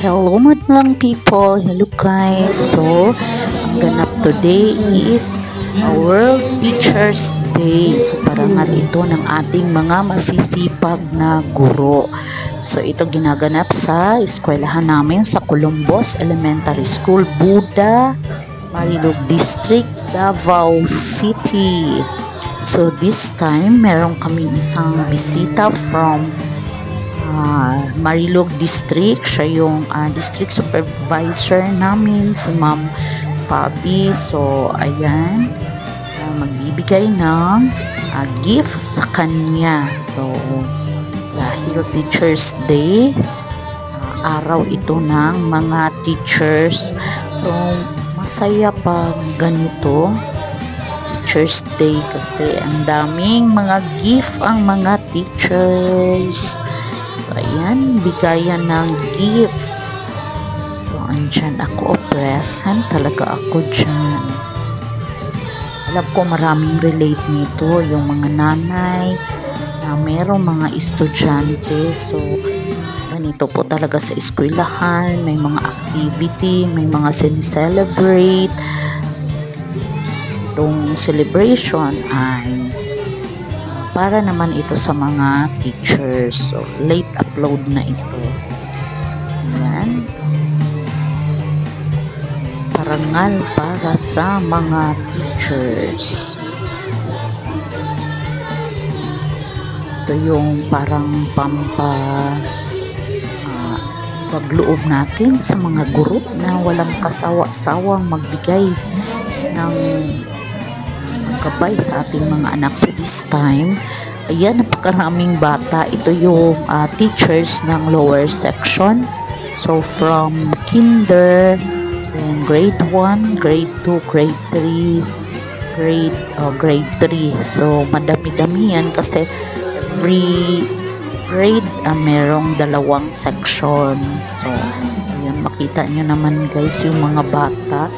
Hello madlang people, hello guys. So, ang ganap today is a World Teachers Day. So, parangal ito ng ating mga masisipag na guro. So, ito ginaganap sa eskwelahan namin sa Columbus Elementary School, Buda, Marilog District, Davao City. So, this time, meron kami isang bisita from Marilog District. Siya yung district supervisor namin, si Ma'am Fabi. So, ayan, magbibigay ng gift sa kanya. So, dahil Teachers Day, araw ito ng mga teachers. So, masaya pag ganito, Teachers Day, kasi ang daming mga gift ang mga teachers. So, ayan, bigayan ng gift. So, andyan ako, present talaga ako dyan. Alam ko maraming relate nito, yung mga nanay na merong mga estudyante. So, ganito po talaga sa eskwelahan, may mga activity, may mga sinicelebrate. Itong celebration ay para naman ito sa mga teachers. So, late upload na ito. Ayan. Parangal para sa mga teachers. Ito yung parang pagloob natin sa mga guro na walang kasawa-sawang magbigay ng gabay sa ating mga anak. So, this time, ayan, napakaraming bata. Ito yung teachers ng lower section. So, from kinder, then grade 1, grade 2, grade 3, grade 3. So, madami-dami yan kasi every grade merong dalawang section. So, ayan, makita nyo naman guys yung mga bata.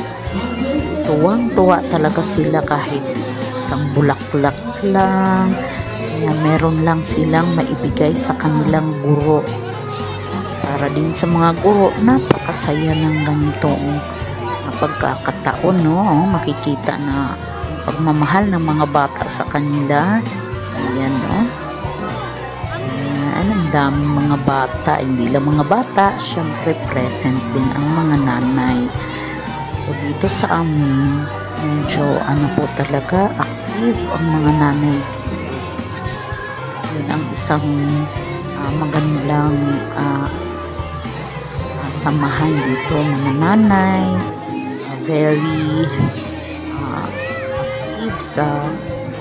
Tuwang-tuwa talaga sila kahit isang bulaklak lang. Kaya meron lang silang maibigay sa kanilang guro. Para din sa mga guro, napakasaya ng ganitong pagkakataon, no? Makikita na pagmamahal ng mga bata sa kanila. Ayan, no? Ayan, ang daming mga bata. Hindi lang mga bata, syempre present din ang mga nanay. So, dito sa amin, medyo po talaga, active ang mga nanay. Yun ang isang magandang samahan dito. Mga nanay, very active sa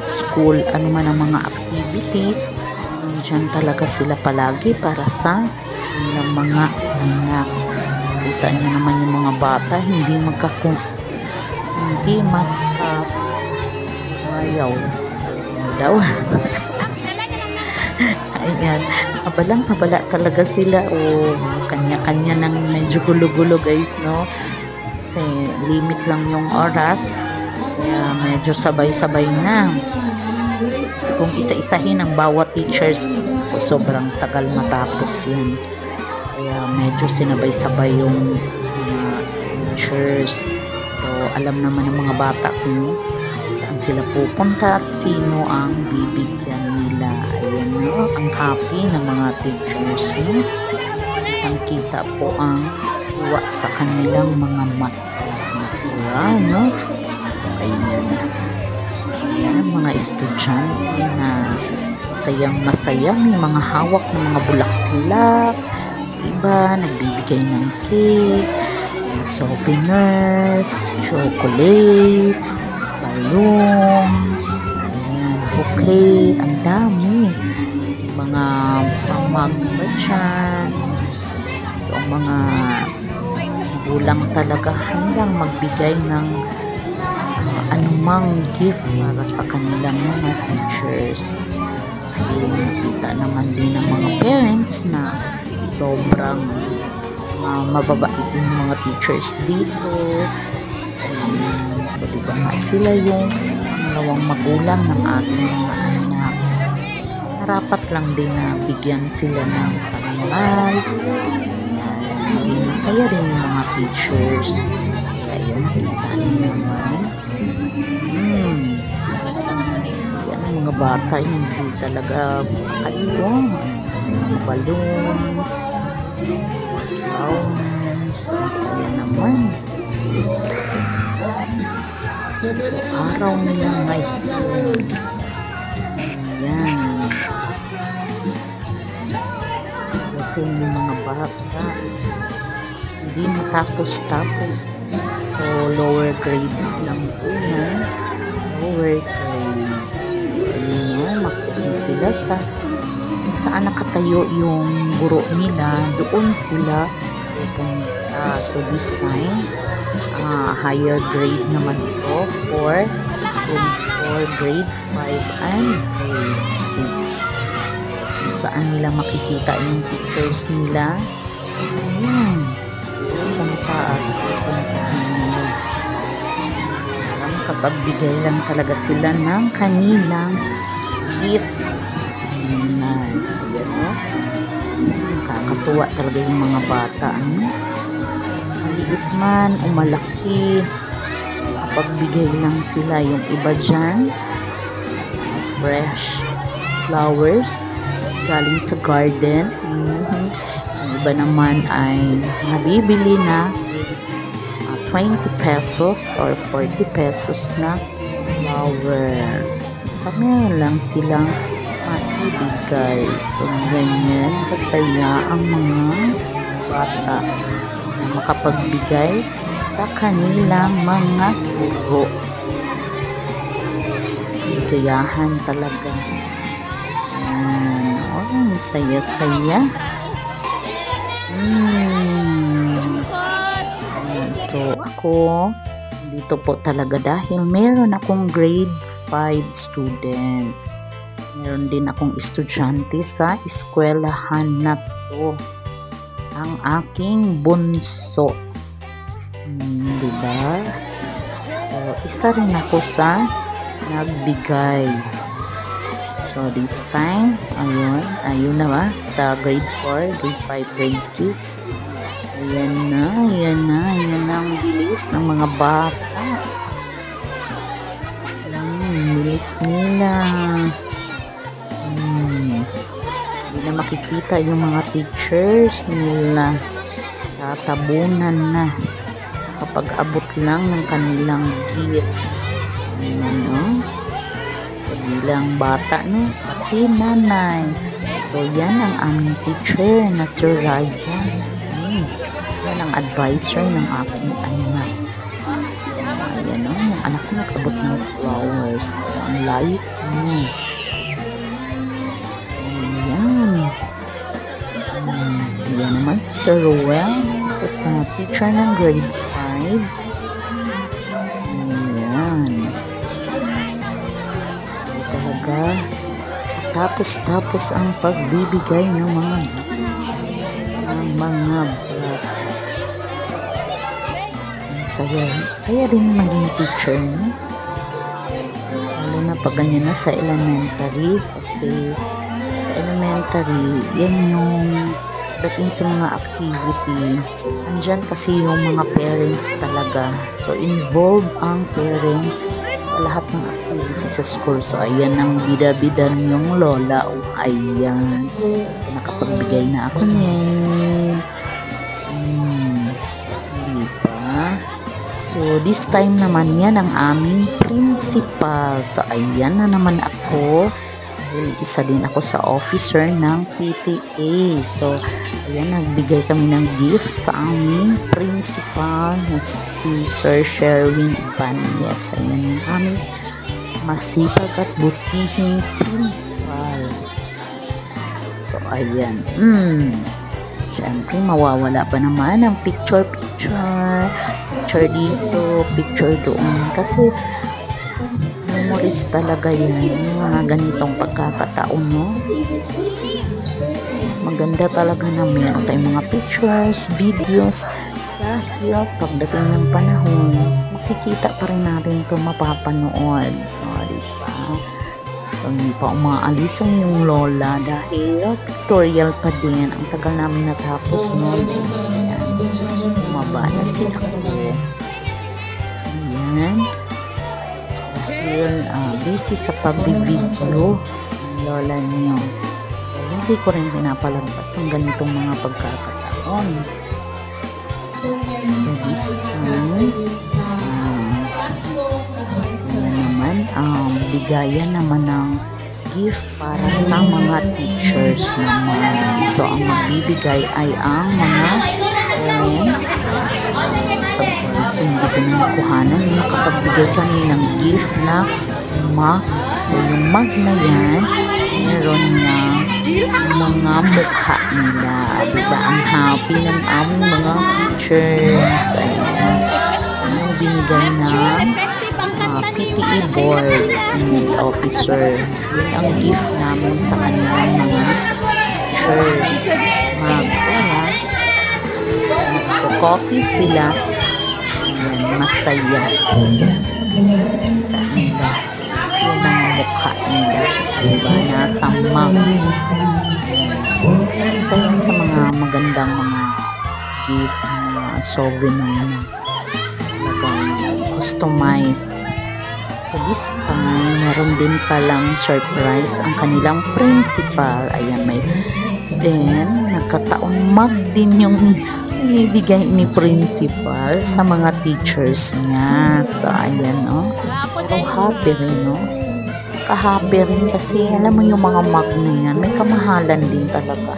school, ano man ang mga activity. Diyan talaga sila palagi para sa mga anak. Kita nyo naman yung mga bata, hindi ayaw daw. Ayan, habalang-habala talaga sila, o kanya-kanya ng medyo gulo-gulo guys, no? Kasi limit lang yung oras, kaya medyo sabay-sabay na. Kasi kung isa-isahin ang bawat teachers, sobrang tagal matapos yan. Kaya medyo sinabay-sabay yung mga teachers. So, alam naman ng mga bata kung saan sila pupunta at sino ang bibigyan nila. Ayan, no? Ang happy ng mga teachers, no? Kitang-kita po ang tuwa sa kanilang mga mata. No? So, ayan. Ayan, mga estudyante na masayang-masaya, may mga hawak ng mga bulaklak. Iba, nagbibigay ng cake, souvenir, chocolates, balloons, bouquet, ang dami. Mga pamagba dyan. So, ang mga gulang talaga hanggang magbigay ng anumang gift para sa kanilang mga teachers. Dahil nakita naman din ng mga parents na sobrang mababait din mga teachers dito. So, diba nga sila yung pangalawang magulang ng ating mga anak. Narapat lang din na bigyan sila ng parangal. Hindi masaya din yung mga teachers. Kaya yun, nakita niyo naman. Yan ang mga bata, hindi talaga makaliwang. Mga balloons, flowers, ang saya naman. So, araw nila ngayon. Yan. Kasi yung mga bata, hindi matapos-tapos. So, lower grade lang po yan. Lower grade. Ayun, makinig sila saan nakatayo yung guro nila, doon sila pupunta. So, this time, higher grade naman ito for grade 5 and grade 6. Saan nila makikita yung pictures nila? Ayan. Puntahan nila. Makapagbigay lang talaga sila ng kanilang gift. Ayan. Nakakatuwa talaga yung mga bata. Maliit man o malaki, makapagbigay lang sila. Yung iba dyan, fresh flowers galing sa garden. Yung iba naman ay nabibili na 20 pesos or 40 pesos na flower. Basta meron lang silang maibigay. So, ganyan kasaya ang mga bata na makapagbigay sa kanilang mga guro. Ligayahan talaga. Ay, saya-saya. So, ako, dito po talaga dahil meron akong grade 5 students. Meron din akong estudyante sa eskwelahan na to. Ang aking bunso. Diba? So, isa rin ako sa nagbigay. So, this time, ayun na ba? Sa grade 4, grade 5, grade 6. Ayan na ang bilis ng mga bata. Bilis nila. Hindi na makikita yung mga teachers nila. Tatabunan na. Kapag abot lang ng kanilang gift. Bilang bata, no? Pati nanay. So, yan ang aming teacher na Sir Rajan. Yan ang advisor ng aking anak. Ayan, no? Yung anak ko nag-abot ng flowers. Ang light niya. Ayan. Yan naman si Sir Ruel. Isa sa teacher ng grade 5. Tapos ang pagbibigay ng mga bata. Saya din maging teacher, no? Lalo na pag ganyan na sa elementary, kasi sa elementary yan yung dating sa mga activity, andyan kasi yung mga parents talaga. So involved ang parents sa lahat ng activity sa school. So, ayan ang bida-bidan yung lola. O, ayan. Nakapagbigay na ako niyan. Diba? So, this time naman yan ang aming principal. So, ayan na naman ako. Isa din ako sa officer ng PTA. So, ayan, nagbigay kami ng gift sa aming principal na si Sir Sherwin Ibanez. Ayan yung aming masipag at butihing principal. So, ayan. Siyempre, mawawala pa naman ang picture dito, picture doon. Kasi, memories talaga yan, yung mga ganitong pagkakataon, no? Maganda talaga na meron tayong mga pictures, videos, dahil pagdating ng panahon, makikita pa rin natin ito mapapanood. Diba? So, hindi pa umaalisan yung lola dahil pictorial pa din. Ang tagal namin natapos nun. Ayan. baba na sila ko. Ayan. Dahil busy sa pagbibideo ng lola niyo. Hindi ko rin pinapalampas ang ganitong mga pagkakataon. So this time, bigayan naman ng gift para sa mga teachers naman. So ang magbibigay ay ang mga parents. So hindi ko na nakuhanan. Nakapagbigay kami ng gift na mug. So yung mug na yan, meron niya mga mukha nila. Diba? Ang happy ng aming mga teachers. Ayan. Yung binigay ng PTE board officer. Yun ang gift namin sa kanilang mga teachers. Nagpo-coffee sila. Ayan, masaya. Kita nila yung mga mukha nila. Diba? Nasa mug. Isa yan sa mga magandang mga gift, mga souvenir na customize. So this time, meron din palang surprise ang kanilang principal. Ayan, then nagkataon mug din yung ibigay ni principal sa mga teachers niya. So ayan, pero happy rin, kahappy rin kasi alam mo yung mga mug na yan, may kamahalan din talaga.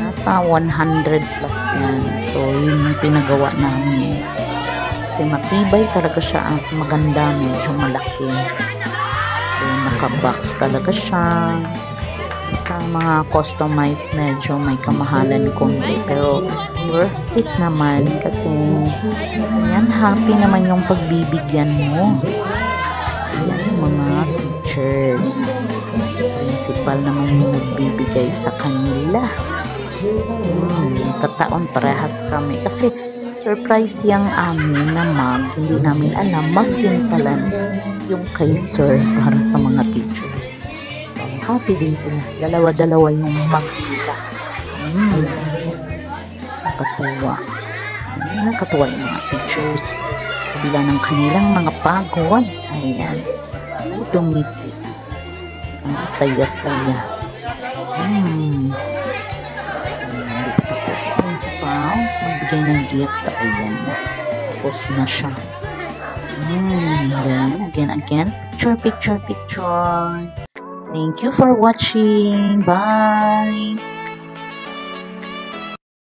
Nasa 100 plus yan. So yun yung pinagawa namin. Kasi matibay talaga siya at maganda, medyo malaki. Naka-box talaga siya. Basta mga customized, medyo may kamahalan konti. Pero worth it naman kasi yan, happy naman yung pagbibigyan mo. Yan yung mga teachers. Principal naman yung nagbibigay sa kanila. Kataon parehas kami kasi surprise yung amin na mug. Hindi namin alam, mug din pala yung kay sir para sa mga teachers. So, happy din sila. Dalawa-dalawa yung mug nila. Nakakatuwa yung mga teachers. Kabila ng kanilang mga pagod. Ayan. Dumiti. Ang saya-saya. Si principal magbigay ng gift sa ayan. Tapos na siya. Then again, picture. Thank you for watching. Bye.